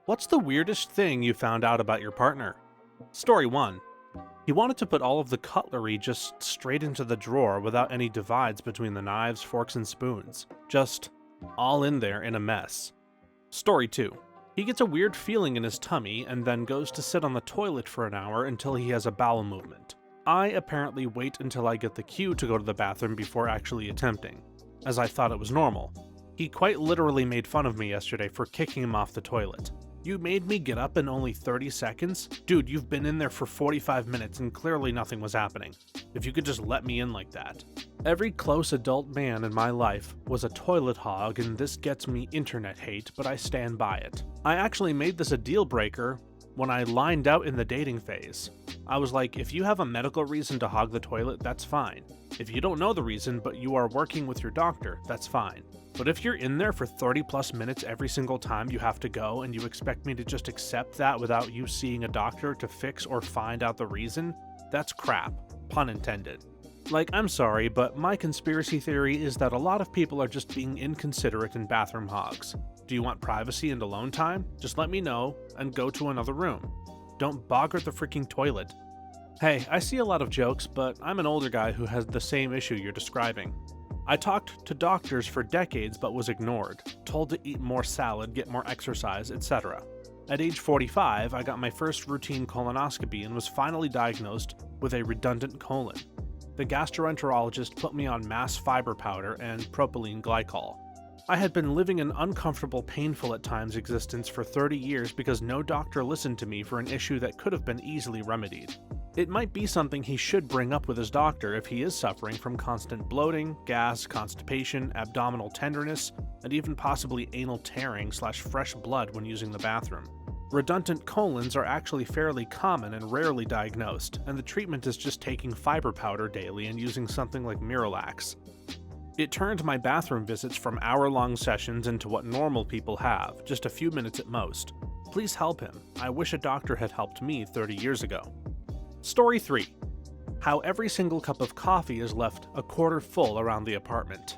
What's the weirdest thing you found out about your partner? Story 1. He wanted to put all of the cutlery just straight into the drawer without any divides between the knives, forks, and spoons. Just all in there in a mess. Story 2. He gets a weird feeling in his tummy and then goes to sit on the toilet for an hour until he has a bowel movement. I apparently wait until I get the cue to go to the bathroom before actually attempting, as I thought it was normal. He quite literally made fun of me yesterday for kicking him off the toilet. You made me get up in only 30 seconds? Dude, you've been in there for 45 minutes and clearly nothing was happening. If you could just let me in like that. Every close adult man in my life was a toilet hog, and this gets me internet hate, but I stand by it. I actually made this a deal breaker when I lined out in the dating phase. I was like, if you have a medical reason to hog the toilet, that's fine. If you don't know the reason, but you are working with your doctor, that's fine. But if you're in there for 30 plus minutes every single time you have to go and you expect me to just accept that without you seeing a doctor to fix or find out the reason, that's crap, pun intended. Like, I'm sorry, but my conspiracy theory is that a lot of people are just being inconsiderate and bathroom hogs. Do you want privacy and alone time? Just let me know and go to another room. Don't boggart the freaking toilet. Hey, I see a lot of jokes, but I'm an older guy who has the same issue you're describing. I talked to doctors for decades but was ignored, told to eat more salad, get more exercise, etc. At age 45, I got my first routine colonoscopy and was finally diagnosed with a redundant colon. The gastroenterologist put me on mass fiber powder and propylene glycol. I had been living an uncomfortable, painful at times existence for 30 years because no doctor listened to me for an issue that could have been easily remedied. It might be something he should bring up with his doctor if he is suffering from constant bloating, gas, constipation, abdominal tenderness, and even possibly anal tearing / fresh blood when using the bathroom. Redundant colons are actually fairly common and rarely diagnosed, and the treatment is just taking fiber powder daily and using something like Miralax. It turned my bathroom visits from hour-long sessions into what normal people have, just a few minutes at most. Please help him. I wish a doctor had helped me 30 years ago. Story 3. How every single cup of coffee is left a quarter full around the apartment.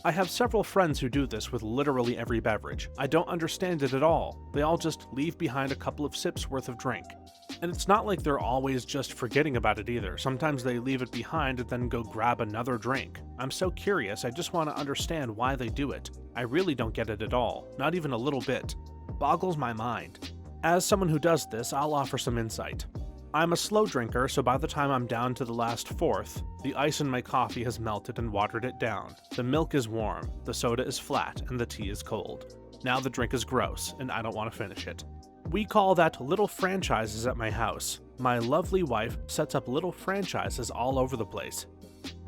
I have several friends who do this with literally every beverage. I don't understand it at all. They all just leave behind a couple of sips worth of drink. And it's not like they're always just forgetting about it either. Sometimes they leave it behind and then go grab another drink. I'm so curious, I just want to understand why they do it. I really don't get it at all, not even a little bit. Boggles my mind. As someone who does this, I'll offer some insight. I'm a slow drinker, so by the time I'm down to the last fourth, the ice in my coffee has melted and watered it down. The milk is warm, the soda is flat, and the tea is cold. Now the drink is gross, and I don't want to finish it. We call that little franchises at my house. My lovely wife sets up little franchises all over the place.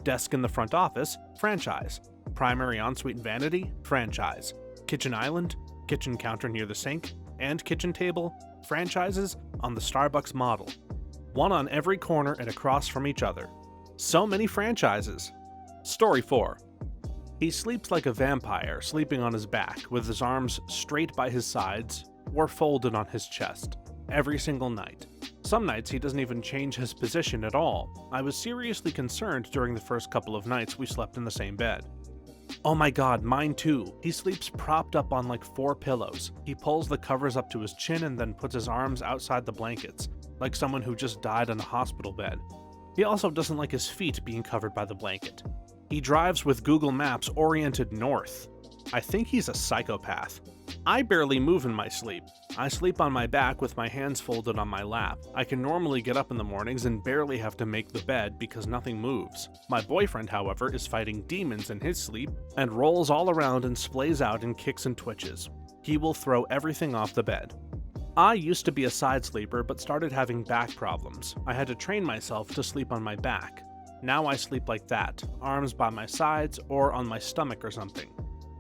Desk in the front office, franchise. Primary ensuite and vanity, franchise. Kitchen island, kitchen counter near the sink, and kitchen table, franchises on the Starbucks model. One on every corner and across from each other. So many franchises. Story 4. He sleeps like a vampire, sleeping on his back, with his arms straight by his sides or folded on his chest, every single night. Some nights he doesn't even change his position at all. I was seriously concerned during the first couple of nights we slept in the same bed. Oh my god, mine too. He sleeps propped up on like 4 pillows. He pulls the covers up to his chin and then puts his arms outside the blankets, like someone who just died in a hospital bed. He also doesn't like his feet being covered by the blanket. He drives with Google Maps oriented north. I think he's a psychopath. I barely move in my sleep. I sleep on my back with my hands folded on my lap. I can normally get up in the mornings and barely have to make the bed because nothing moves. My boyfriend, however, is fighting demons in his sleep and rolls all around and splays out in kicks and twitches. He will throw everything off the bed. I used to be a side sleeper but started having back problems. I had to train myself to sleep on my back. Now I sleep like that, arms by my sides or on my stomach or something.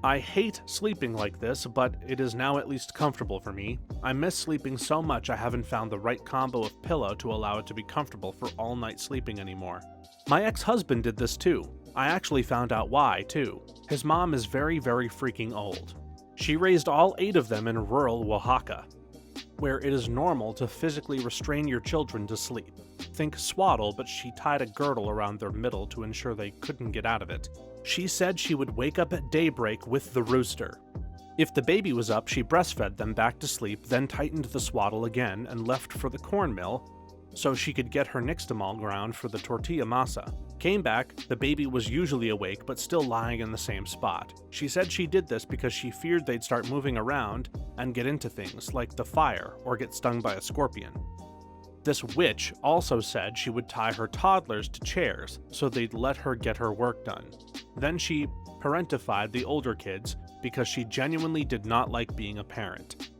I hate sleeping like this, but it is now at least comfortable for me. I miss sleeping so much I haven't found the right combo of pillow to allow it to be comfortable for all night sleeping anymore. My ex-husband did this too. I actually found out why, too. His mom is very freaking old. She raised all 8 of them in rural Oaxaca, where it is normal to physically restrain your children to sleep. Think swaddle, but she tied a girdle around their middle to ensure they couldn't get out of it. She said she would wake up at daybreak with the rooster. If the baby was up, she breastfed them back to sleep, then tightened the swaddle again and left for the corn mill so she could get her nixtamal ground for the tortilla masa. Came back, the baby was usually awake but still lying in the same spot. She said she did this because she feared they'd start moving around and get into things like the fire or get stung by a scorpion. This witch also said she would tie her toddlers to chairs so they'd let her get her work done. Then she parentified the older kids because she genuinely did not like being a parent.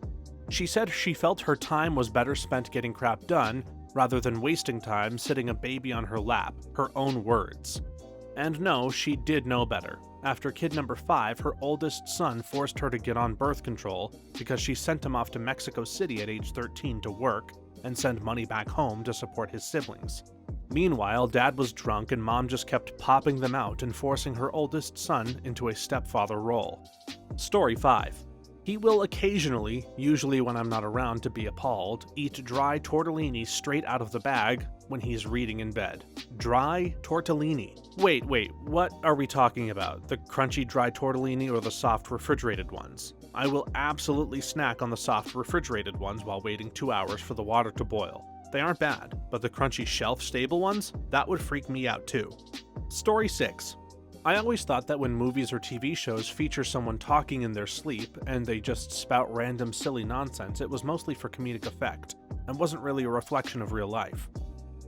She said she felt her time was better spent getting crap done rather than wasting time sitting a baby on her lap, her own words. And no, she did know better. After kid number 5, her oldest son forced her to get on birth control because she sent him off to Mexico City at age 13 to work and send money back home to support his siblings. Meanwhile, Dad was drunk and Mom just kept popping them out and forcing her oldest son into a stepfather role. Story 5. He will occasionally, usually when I'm not around to be appalled, eat dry tortellini straight out of the bag when he's reading in bed. Dry tortellini. Wait, what are we talking about? The crunchy dry tortellini or the soft refrigerated ones? I will absolutely snack on the soft refrigerated ones while waiting 2 hours for the water to boil. They aren't bad, but the crunchy shelf-stable ones? That would freak me out too. Story 6. I always thought that when movies or TV shows feature someone talking in their sleep and they just spout random silly nonsense, it was mostly for comedic effect and wasn't really a reflection of real life.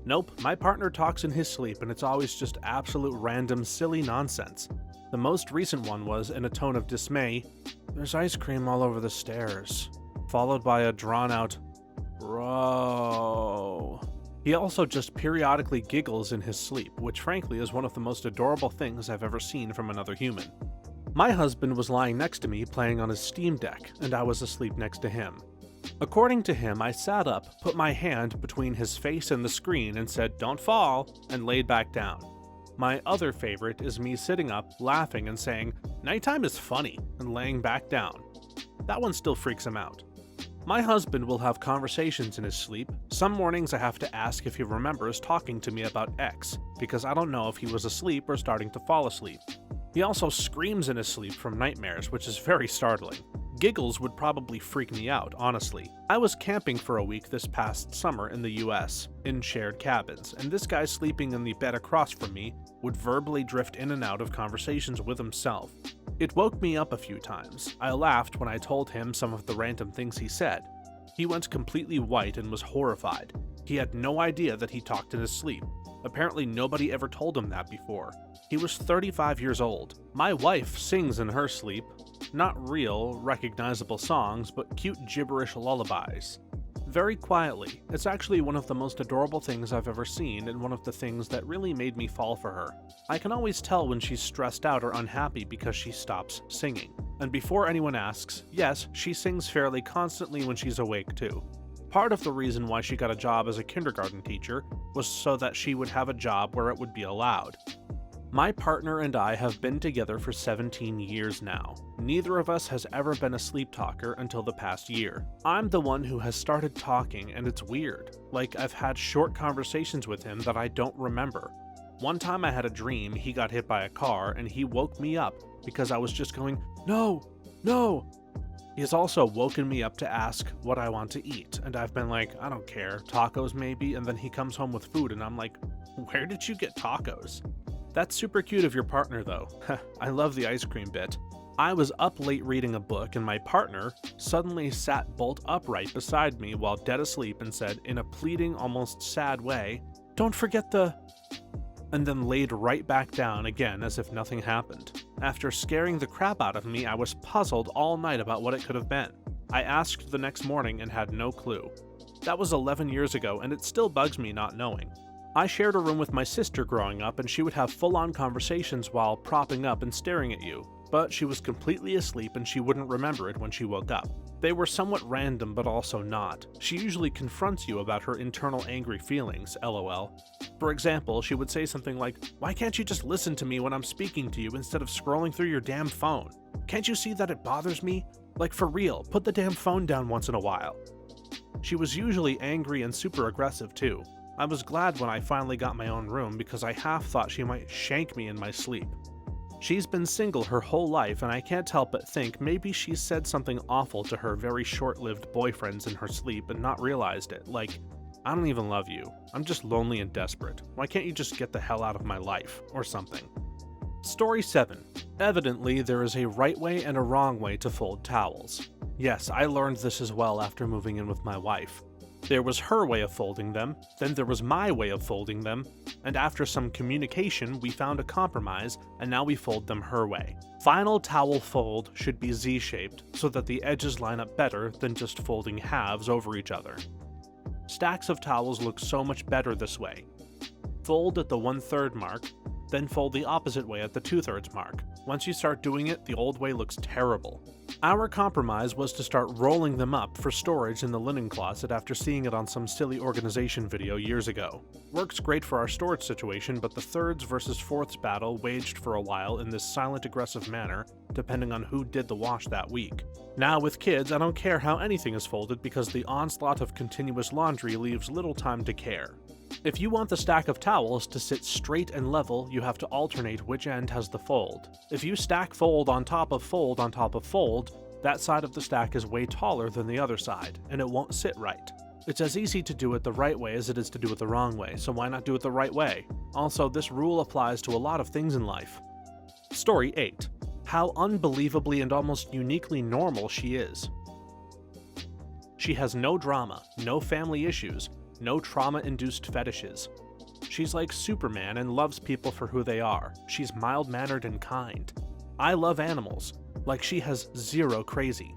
Nope, my partner talks in his sleep and it's always just absolute random silly nonsense. The most recent one was, in a tone of dismay, "There's ice cream all over the stairs," followed by a drawn-out, "Bro." He also just periodically giggles in his sleep, which frankly is one of the most adorable things I've ever seen from another human. My husband was lying next to me playing on his Steam Deck, and I was asleep next to him. According to him, I sat up, put my hand between his face and the screen and said, "Don't fall," and laid back down. My other favorite is me sitting up, laughing and saying, "Nighttime is funny," and laying back down. That one still freaks him out. My husband will have conversations in his sleep. Some mornings I have to ask if he remembers talking to me about X, because I don't know if he was asleep or starting to fall asleep. He also screams in his sleep from nightmares, which is very startling. Giggles would probably freak me out, honestly. I was camping for a week this past summer in the US, in shared cabins, and this guy sleeping in the bed across from me would verbally drift in and out of conversations with himself. It woke me up a few times. I laughed when I told him some of the random things he said. He went completely white and was horrified. He had no idea that he talked in his sleep. Apparently nobody ever told him that before. He was 35 years old. My wife sings in her sleep. Not real, recognizable songs, but cute gibberish lullabies. Very quietly. It's actually one of the most adorable things I've ever seen and one of the things that really made me fall for her. I can always tell when she's stressed out or unhappy because she stops singing. And before anyone asks, yes, she sings fairly constantly when she's awake too. Part of the reason why she got a job as a kindergarten teacher was so that she would have a job where it would be allowed. My partner and I have been together for 17 years now. Neither of us has ever been a sleep talker until the past year. I'm the one who has started talking, and it's weird. Like, I've had short conversations with him that I don't remember. One time I had a dream he got hit by a car, and he woke me up because I was just going, "No, no." He has also woken me up to ask what I want to eat, and I've been like, "I don't care, tacos maybe," and then he comes home with food, and I'm like, "Where did you get tacos?" That's super cute of your partner, though. I love the ice cream bit. I was up late reading a book, and my partner suddenly sat bolt upright beside me while dead asleep and said, in a pleading, almost sad way, "Don't forget the..." and then laid right back down again as if nothing happened. After scaring the crap out of me, I was puzzled all night about what it could have been. I asked the next morning and had no clue. That was 11 years ago, and it still bugs me not knowing. I shared a room with my sister growing up, and she would have full-on conversations while propping up and staring at you, but she was completely asleep and she wouldn't remember it when she woke up. They were somewhat random, but also not. She usually confronts you about her internal angry feelings, lol. For example, she would say something like, "Why can't you just listen to me when I'm speaking to you instead of scrolling through your damn phone? Can't you see that it bothers me? Like, for real, put the damn phone down once in a while." She was usually angry and super aggressive too. I was glad when I finally got my own room because I half thought she might shank me in my sleep. She's been single her whole life, and I can't help but think maybe she said something awful to her very short-lived boyfriends in her sleep and not realized it, like, I don't even love you, I'm just lonely and desperate, why can't you just get the hell out of my life, or something. Story 7. Evidently, there is a right way and a wrong way to fold towels. Yes, I learned this as well after moving in with my wife. There was her way of folding them, then there was my way of folding them, and after some communication, we found a compromise, and now we fold them her way. Final towel fold should be Z-shaped, so that the edges line up better than just folding halves over each other. Stacks of towels look so much better this way. Fold at the 1/3 mark, then fold the opposite way at the 2/3 mark. Once you start doing it, the old way looks terrible. Our compromise was to start rolling them up for storage in the linen closet after seeing it on some silly organization video years ago. Works great for our storage situation, but the thirds versus fourths battle waged for a while in this silent aggressive manner, depending on who did the wash that week. Now with kids, I don't care how anything is folded because the onslaught of continuous laundry leaves little time to care. If you want the stack of towels to sit straight and level, you have to alternate which end has the fold. If you stack fold on top of fold on top of fold, that side of the stack is way taller than the other side, and it won't sit right. It's as easy to do it the right way as it is to do it the wrong way, so why not do it the right way? Also, this rule applies to a lot of things in life. Story 8. How unbelievably and almost uniquely normal she is. She has no drama, no family issues, no trauma-induced fetishes. She's like Superman and loves people for who they are. She's mild-mannered and kind. I love animals. Like she has zero crazy.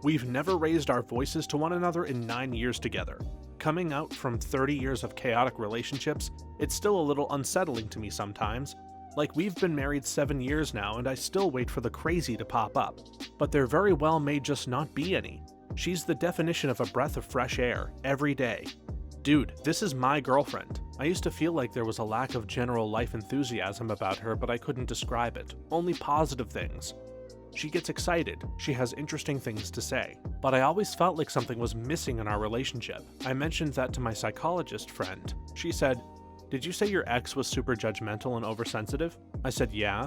We've never raised our voices to one another in 9 years together. Coming out from 30 years of chaotic relationships, it's still a little unsettling to me sometimes. Like we've been married 7 years now and I still wait for the crazy to pop up. But there very well may just not be any. She's the definition of a breath of fresh air, every day. Dude, this is my girlfriend. I used to feel like there was a lack of general life enthusiasm about her, but I couldn't describe it. Only positive things. She gets excited, she has interesting things to say. But I always felt like something was missing in our relationship. I mentioned that to my psychologist friend. She said, "Did you say your ex was super judgmental and oversensitive?" I said, "Yeah."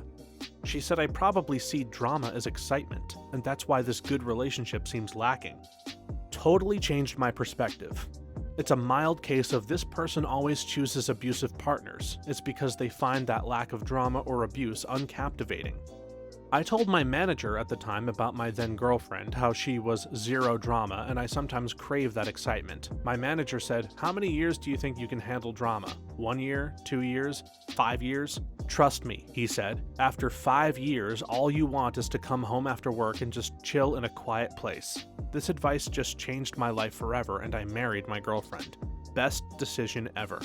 She said, "I probably see drama as excitement, and that's why this good relationship seems lacking." Totally changed my perspective. It's a mild case of this person always chooses abusive partners. It's because they find that lack of drama or abuse uncaptivating. I told my manager at the time about my then girlfriend, how she was zero drama and I sometimes crave that excitement. My manager said, "How many years do you think you can handle drama? 1 year? 2 years? 5 years? Trust me," he said, "after 5 years, all you want is to come home after work and just chill in a quiet place." This advice just changed my life forever and I married my girlfriend. Best decision ever.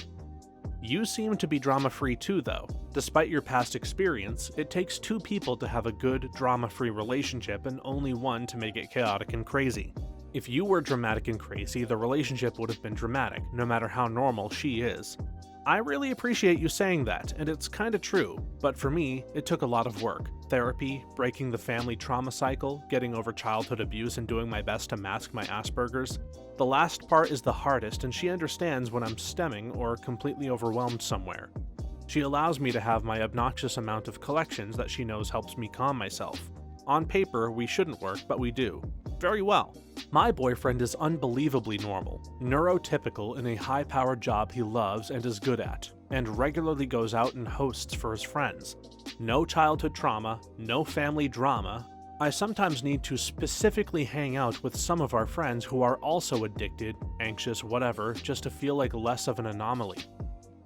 You seem to be drama-free too, though. Despite your past experience, it takes 2 people to have a good, drama-free relationship and only one to make it chaotic and crazy. If you were dramatic and crazy, the relationship would have been dramatic, no matter how normal she is. I really appreciate you saying that, and it's kinda true, but for me, it took a lot of work. Therapy, breaking the family trauma cycle, getting over childhood abuse and doing my best to mask my Asperger's. The last part is the hardest, and she understands when I'm stemming or completely overwhelmed somewhere. She allows me to have my obnoxious amount of collections that she knows helps me calm myself. On paper, we shouldn't work, but we do. Very well. My boyfriend is unbelievably normal, neurotypical in a high-powered job he loves and is good at, and regularly goes out and hosts for his friends. No childhood trauma, no family drama. I sometimes need to specifically hang out with some of our friends who are also addicted, anxious, whatever, just to feel like less of an anomaly.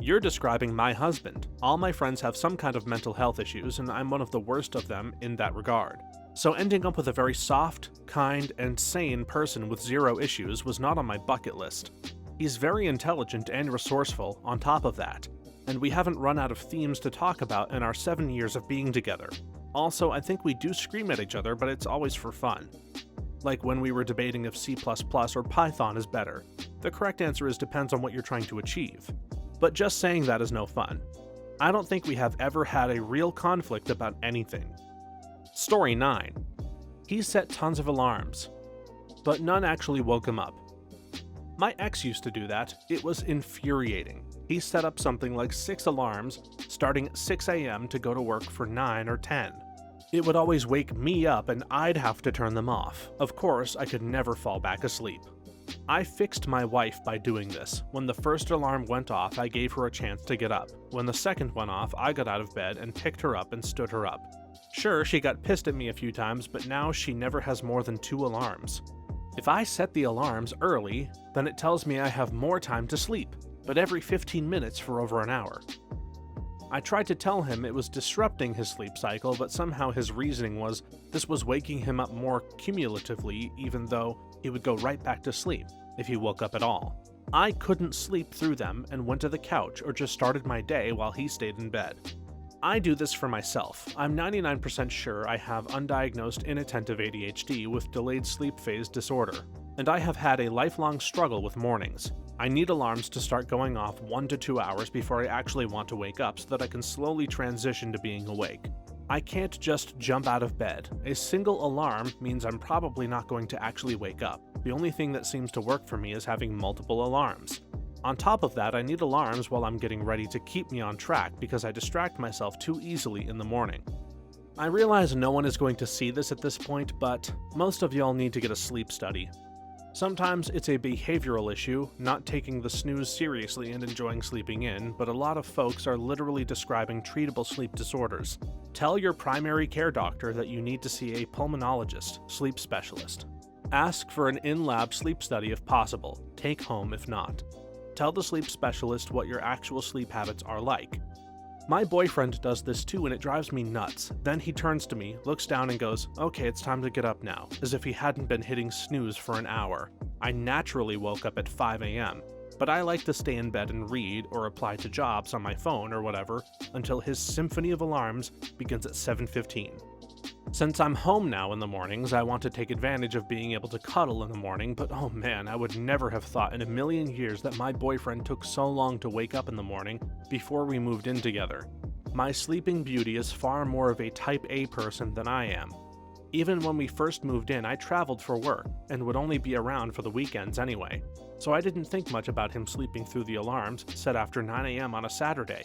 You're describing my husband. All my friends have some kind of mental health issues, and I'm one of the worst of them in that regard. So ending up with a very soft, kind, and sane person with zero issues was not on my bucket list. He's very intelligent and resourceful on top of that, and we haven't run out of themes to talk about in our 7 years of being together. Also, I think we do scream at each other, but it's always for fun. Like when we were debating if C++ or Python is better. The correct answer is depends on what you're trying to achieve. But just saying that is no fun. I don't think we have ever had a real conflict about anything. Story 9. He set tons of alarms, but none actually woke him up. My ex used to do that. It was infuriating. He set up something like 6 alarms, starting at 6 a.m. to go to work for 9 or 10. It would always wake me up and I'd have to turn them off. Of course, I could never fall back asleep. I fixed my wife by doing this. When the first alarm went off, I gave her a chance to get up. When the second went off, I got out of bed and picked her up and stood her up. Sure, she got pissed at me a few times, but now she never has more than 2 alarms. If I set the alarms early, then it tells me I have more time to sleep, but every 15 minutes for over an hour. I tried to tell him it was disrupting his sleep cycle, but somehow his reasoning was this was waking him up more cumulatively, even though he would go right back to sleep if he woke up at all. I couldn't sleep through them and went to the couch or just started my day while he stayed in bed. I do this for myself. I'm 99% sure I have undiagnosed inattentive ADHD with delayed sleep phase disorder, and I have had a lifelong struggle with mornings. I need alarms to start going off 1 to 2 hours before I actually want to wake up so that I can slowly transition to being awake. I can't just jump out of bed. A single alarm means I'm probably not going to actually wake up. The only thing that seems to work for me is having multiple alarms. On top of that, I need alarms while I'm getting ready to keep me on track because I distract myself too easily in the morning. I realize no one is going to see this at this point, but most of y'all need to get a sleep study. Sometimes it's a behavioral issue, not taking the snooze seriously and enjoying sleeping in, but a lot of folks are literally describing treatable sleep disorders. Tell your primary care doctor that you need to see a pulmonologist, sleep specialist. Ask for an in-lab sleep study if possible, take home if not. Tell the sleep specialist what your actual sleep habits are like. My boyfriend does this too and it drives me nuts. Then he turns to me, looks down and goes, "Okay, it's time to get up now," as if he hadn't been hitting snooze for an hour. I naturally woke up at 5 a.m., but I like to stay in bed and read or apply to jobs on my phone or whatever until his symphony of alarms begins at 7:15. Since I'm home now in the mornings, I want to take advantage of being able to cuddle in the morning, but oh man, I would never have thought in a million years that my boyfriend took so long to wake up in the morning before we moved in together. My sleeping beauty is far more of a type A person than I am. Even when we first moved in, I traveled for work and would only be around for the weekends anyway, so I didn't think much about him sleeping through the alarms set after 9 a.m. on a Saturday.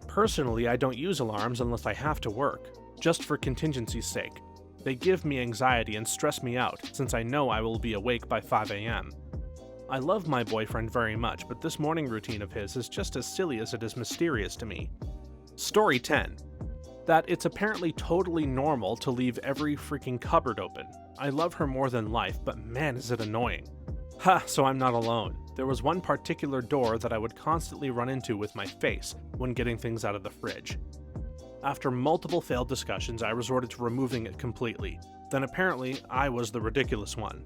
Personally, I don't use alarms unless I have to work, just for contingency's sake. They give me anxiety and stress me out, since I know I will be awake by 5 a.m. I love my boyfriend very much, but this morning routine of his is just as silly as it is mysterious to me. Story 10. That it's apparently totally normal to leave every freaking cupboard open. I love her more than life, but man is it annoying. Ha, so I'm not alone. There was one particular door that I would constantly run into with my face when getting things out of the fridge. After multiple failed discussions, I resorted to removing it completely. Then apparently, I was the ridiculous one.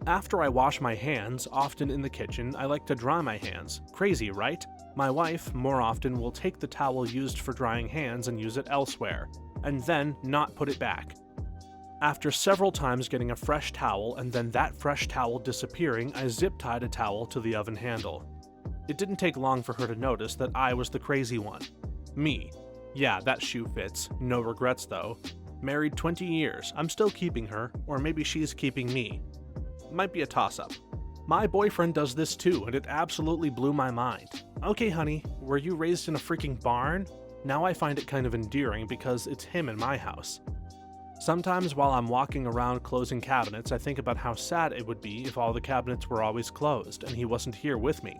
After I wash my hands, often in the kitchen, I like to dry my hands. Crazy, right? My wife, more often, will take the towel used for drying hands and use it elsewhere, and then not put it back. After several times getting a fresh towel and then that fresh towel disappearing, I zip-tied a towel to the oven handle. It didn't take long for her to notice that I was the crazy one. Me. Yeah, that shoe fits. No regrets though. Married 20 years, I'm still keeping her, or maybe she's keeping me. Might be a toss-up. My boyfriend does this too, and it absolutely blew my mind. Okay honey, were you raised in a freaking barn? Now I find it kind of endearing because it's him in my house. Sometimes while I'm walking around closing cabinets, I think about how sad it would be if all the cabinets were always closed and he wasn't here with me.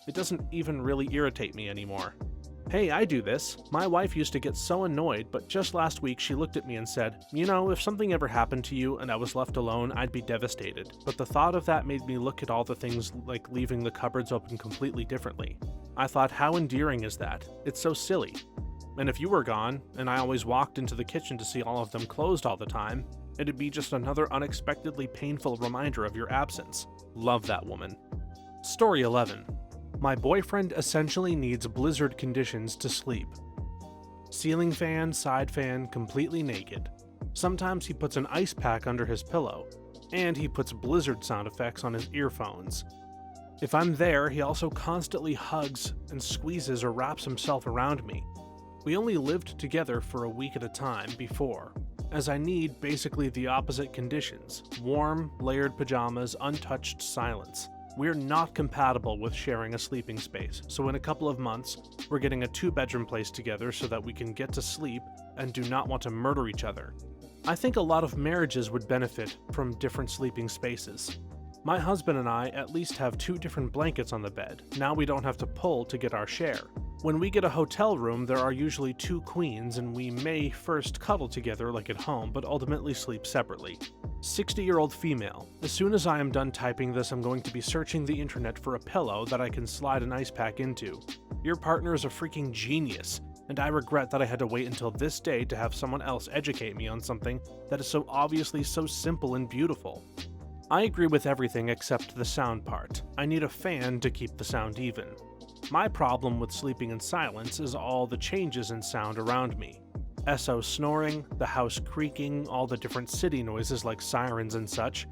It doesn't even really irritate me anymore. Hey, I do this. My wife used to get so annoyed, but just last week she looked at me and said, "You know, if something ever happened to you and I was left alone, I'd be devastated." But the thought of that made me look at all the things like leaving the cupboards open completely differently. I thought, how endearing is that? It's so silly. And if you were gone, and I always walked into the kitchen to see all of them closed all the time, it'd be just another unexpectedly painful reminder of your absence. Love that woman. Story 11. My boyfriend essentially needs blizzard conditions to sleep. Ceiling fan, side fan, completely naked. Sometimes he puts an ice pack under his pillow, and he puts blizzard sound effects on his earphones. If I'm there, he also constantly hugs and squeezes or wraps himself around me. We only lived together for a week at a time before, as I need basically the opposite conditions: warm, layered pajamas, untouched silence. We're not compatible with sharing a sleeping space, so in a couple of months, we're getting a 2-bedroom place together so that we can get to sleep and do not want to murder each other. I think a lot of marriages would benefit from different sleeping spaces. My husband and I at least have 2 different blankets on the bed. Now we don't have to pull to get our share. When we get a hotel room, there are usually 2 queens, and we may first cuddle together like at home, but ultimately sleep separately. 60-year-old female. As soon as I am done typing this, I'm going to be searching the internet for a pillow that I can slide an ice pack into. Your partner is a freaking genius, and I regret that I had to wait until this day to have someone else educate me on something that is so obviously so simple and beautiful. I agree with everything except the sound part. I need a fan to keep the sound even. My problem with sleeping in silence is all the changes in sound around me. SO snoring, the house creaking, all the different city noises like sirens and such.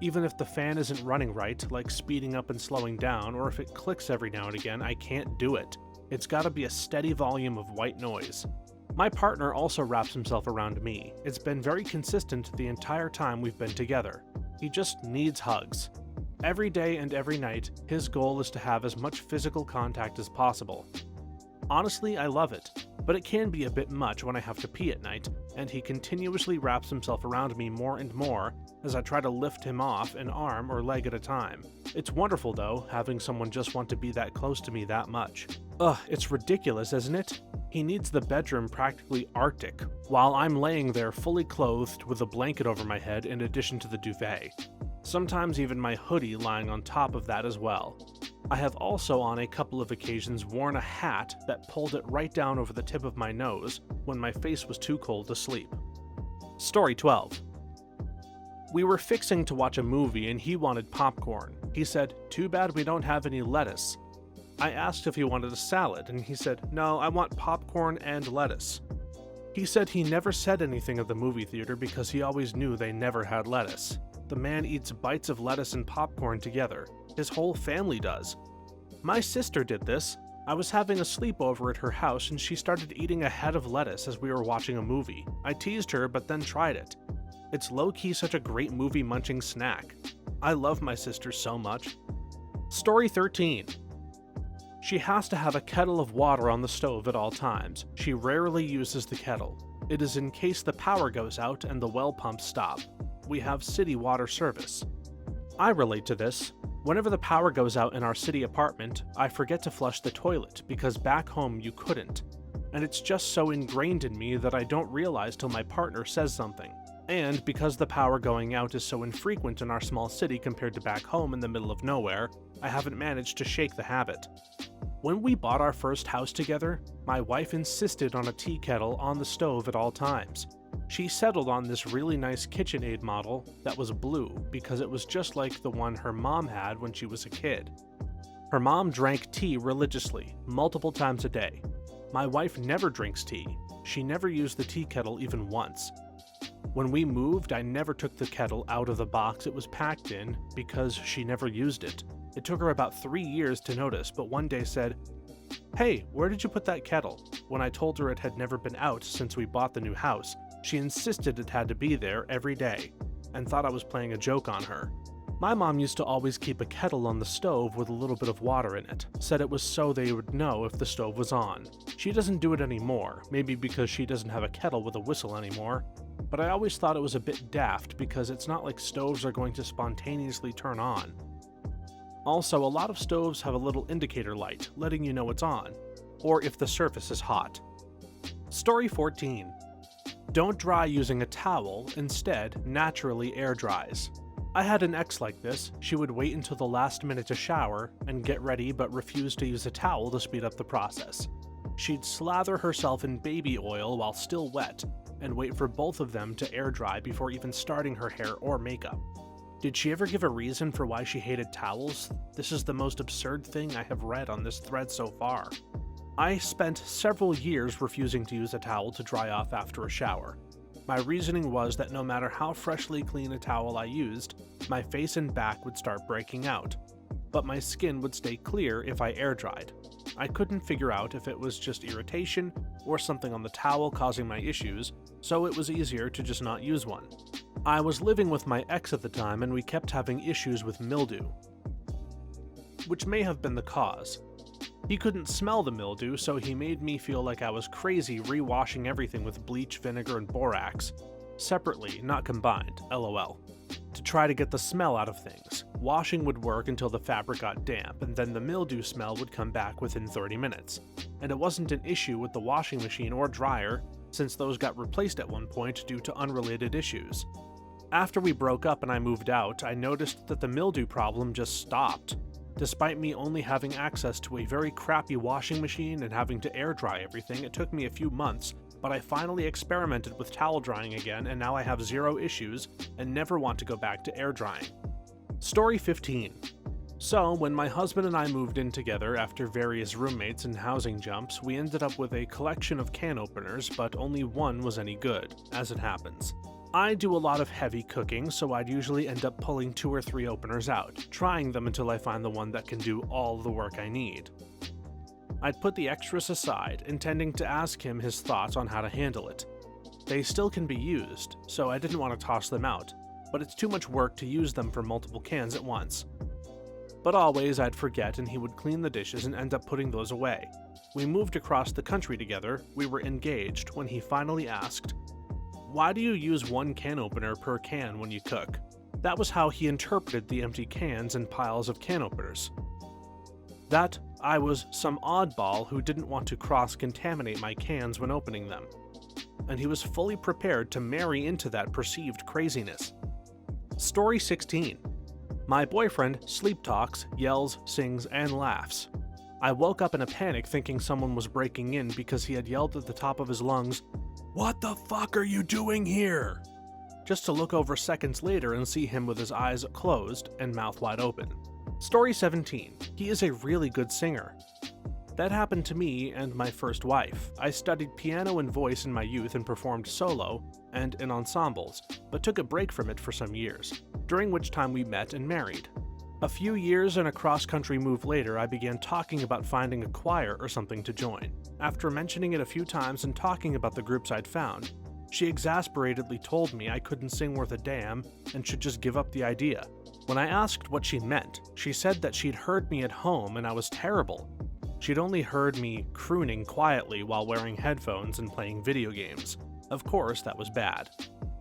Even if the fan isn't running right, like speeding up and slowing down, or if it clicks every now and again, I can't do it. It's gotta be a steady volume of white noise. My partner also wraps himself around me. It's been very consistent the entire time we've been together. He just needs hugs. Every day and every night, his goal is to have as much physical contact as possible. Honestly, I love it, but it can be a bit much when I have to pee at night, and he continuously wraps himself around me more and more as I try to lift him off an arm or leg at a time. It's wonderful though, having someone just want to be that close to me that much. It's ridiculous, isn't it? He needs the bedroom practically Arctic, while I'm laying there fully clothed with a blanket over my head in addition to the duvet. Sometimes even my hoodie lying on top of that as well. I have also on a couple of occasions worn a hat that pulled it right down over the tip of my nose when my face was too cold to sleep. Story 12. We were fixing to watch a movie and he wanted popcorn. He said, "Too bad we don't have any lettuce." I asked if he wanted a salad and he said, "No, I want popcorn and lettuce." He said he never said anything at the movie theater because he always knew they never had lettuce. The man eats bites of lettuce and popcorn together. His whole family does. My sister did this. I was having a sleepover at her house and she started eating a head of lettuce as we were watching a movie. I teased her but then tried it. It's low-key such a great movie munching snack. I love my sister so much. Story 13. She has to have a kettle of water on the stove at all times. She rarely uses the kettle. It is in case the power goes out and the well pumps stop. We have city water service. I relate to this. Whenever the power goes out in our city apartment, I forget to flush the toilet because back home you couldn't. And it's just so ingrained in me that I don't realize till my partner says something. And because the power going out is so infrequent in our small city compared to back home in the middle of nowhere, I haven't managed to shake the habit. When we bought our first house together, my wife insisted on a tea kettle on the stove at all times. She settled on this really nice KitchenAid model that was blue because it was just like the one her mom had when she was a kid. Her mom drank tea religiously, multiple times a day. My wife never drinks tea. She never used the tea kettle even once. When we moved, I never took the kettle out of the box it was packed in because she never used it. It took her about 3 years to notice, but one day said, "Hey, where did you put that kettle?" When I told her it had never been out since we bought the new house, she insisted it had to be there every day, and thought I was playing a joke on her. My mom used to always keep a kettle on the stove with a little bit of water in it, said it was so they would know if the stove was on. She doesn't do it anymore, maybe because she doesn't have a kettle with a whistle anymore, but I always thought it was a bit daft because it's not like stoves are going to spontaneously turn on. Also, a lot of stoves have a little indicator light, letting you know it's on, or if the surface is hot. Story 14. Don't dry using a towel, instead, naturally air dries. I had an ex like this. She would wait until the last minute to shower and get ready but refuse to use a towel to speed up the process. She'd slather herself in baby oil while still wet and wait for both of them to air dry before even starting her hair or makeup. Did she ever give a reason for why she hated towels? This is the most absurd thing I have read on this thread so far. I spent several years refusing to use a towel to dry off after a shower. My reasoning was that no matter how freshly clean a towel I used, my face and back would start breaking out, but my skin would stay clear if I air dried. I couldn't figure out if it was just irritation or something on the towel causing my issues, so it was easier to just not use one. I was living with my ex at the time and we kept having issues with mildew. which may have been the cause. He couldn't smell the mildew, so he made me feel like I was crazy rewashing everything with bleach, vinegar, and borax. Separately, not combined, lol. To try to get the smell out of things. Washing would work until the fabric got damp, and then the mildew smell would come back within 30 minutes. And it wasn't an issue with the washing machine or dryer, since those got replaced at one point due to unrelated issues. After we broke up and I moved out, I noticed that the mildew problem just stopped. Despite me only having access to a very crappy washing machine and having to air dry everything, it took me a few months, but I finally experimented with towel drying again, and now I have zero issues and never want to go back to air drying. Story 15. So, when my husband and I moved in together after various roommates and housing jumps, we ended up with a collection of can openers, but only one was any good, as it happens. I do a lot of heavy cooking, so I'd usually end up pulling 2 or 3 openers out, trying them until I find the one that can do all the work I need. I'd put the extras aside, intending to ask him his thoughts on how to handle it. They still can be used, so I didn't want to toss them out, but it's too much work to use them for multiple cans at once. But always I'd forget and he would clean the dishes and end up putting those away. We moved across the country together, we were engaged, when he finally asked, "Why do you use 1 can opener per can when you cook?" That was how he interpreted the empty cans and piles of can openers. That I was some oddball who didn't want to cross-contaminate my cans when opening them. And he was fully prepared to marry into that perceived craziness. Story 16. My boyfriend sleep talks, yells, sings, and laughs. I woke up in a panic thinking someone was breaking in because he had yelled at the top of his lungs, "What the fuck are you doing here?" Just to look over seconds later and see him with his eyes closed and mouth wide open. Story 17. He is a really good singer. That happened to me and my first wife. I studied piano and voice in my youth and performed solo and in ensembles, but took a break from it for some years, during which time we met and married. A few years and a cross-country move later, I began talking about finding a choir or something to join. After mentioning it a few times and talking about the groups I'd found, she exasperatedly told me I couldn't sing worth a damn and should just give up the idea. When I asked what she meant, she said that she'd heard me at home and I was terrible. She'd only heard me crooning quietly while wearing headphones and playing video games. Of course, that was bad.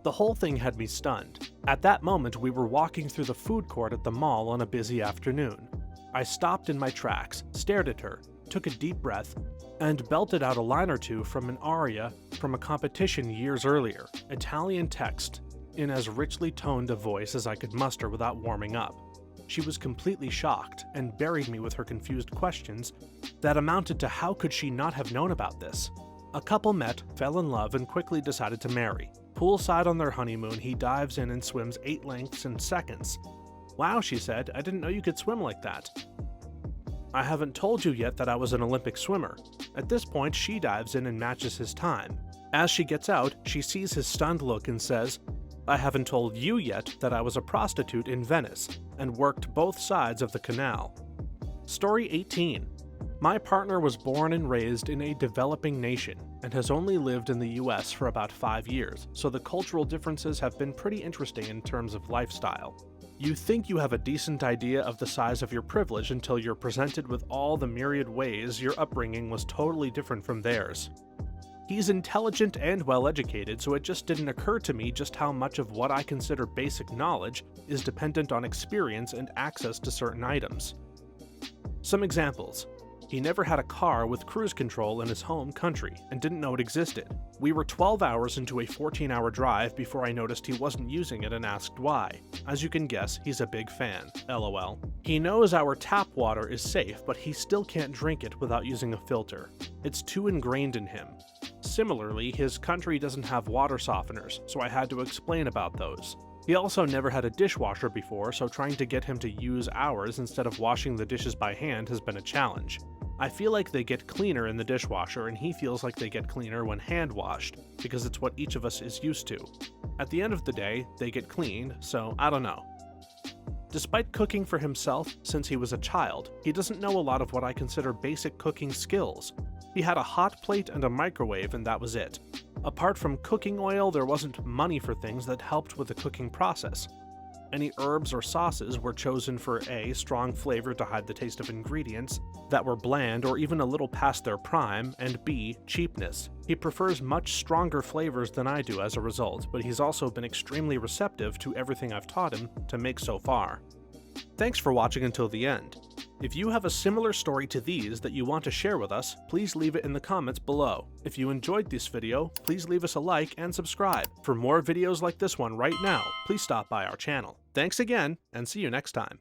The whole thing had me stunned. At that moment, we were walking through the food court at the mall on a busy afternoon. I stopped in my tracks, stared at her, took a deep breath, and belted out a line or two from an aria from a competition years earlier, Italian text, in as richly toned a voice as I could muster without warming up. She was completely shocked and buried me with her confused questions that amounted to how could she not have known about this. A couple met, fell in love, and quickly decided to marry. Poolside on their honeymoon, he dives in and swims 8 lengths in seconds. "Wow," she said, "I didn't know you could swim like that." "I haven't told you yet that I was an Olympic swimmer." At this point, she dives in and matches his time. As she gets out, she sees his stunned look and says, "I haven't told you yet that I was a prostitute in Venice and worked both sides of the canal." Story 18. My partner was born and raised in a developing nation and has only lived in the US for about 5 years, so the cultural differences have been pretty interesting in terms of lifestyle. You think you have a decent idea of the size of your privilege until you're presented with all the myriad ways your upbringing was totally different from theirs. He's intelligent and well-educated, so it just didn't occur to me just how much of what I consider basic knowledge is dependent on experience and access to certain items. Some examples. He never had a car with cruise control in his home country and didn't know it existed. We were 12 hours into a 14-hour drive before I noticed he wasn't using it and asked why. As you can guess, he's a big fan, lol. He knows our tap water is safe, but he still can't drink it without using a filter. It's too ingrained in him. Similarly, his country doesn't have water softeners, so I had to explain about those. He also never had a dishwasher before, so trying to get him to use ours instead of washing the dishes by hand has been a challenge. I feel like they get cleaner in the dishwasher, and he feels like they get cleaner when hand-washed, because it's what each of us is used to. At the end of the day, they get cleaned, so I don't know. Despite cooking for himself since he was a child, he doesn't know a lot of what I consider basic cooking skills. He had a hot plate and a microwave, and that was it. Apart from cooking oil, there wasn't money for things that helped with the cooking process. Any herbs or sauces were chosen for A, strong flavor to hide the taste of ingredients that were bland or even a little past their prime, and B, cheapness. He prefers much stronger flavors than I do as a result, but he's also been extremely receptive to everything I've taught him to make so far. Thanks for watching until the end. If you have a similar story to these that you want to share with us, please leave it in the comments below. If you enjoyed this video, please leave us a like and subscribe. For more videos like this one right now, please stop by our channel. Thanks again, and see you next time.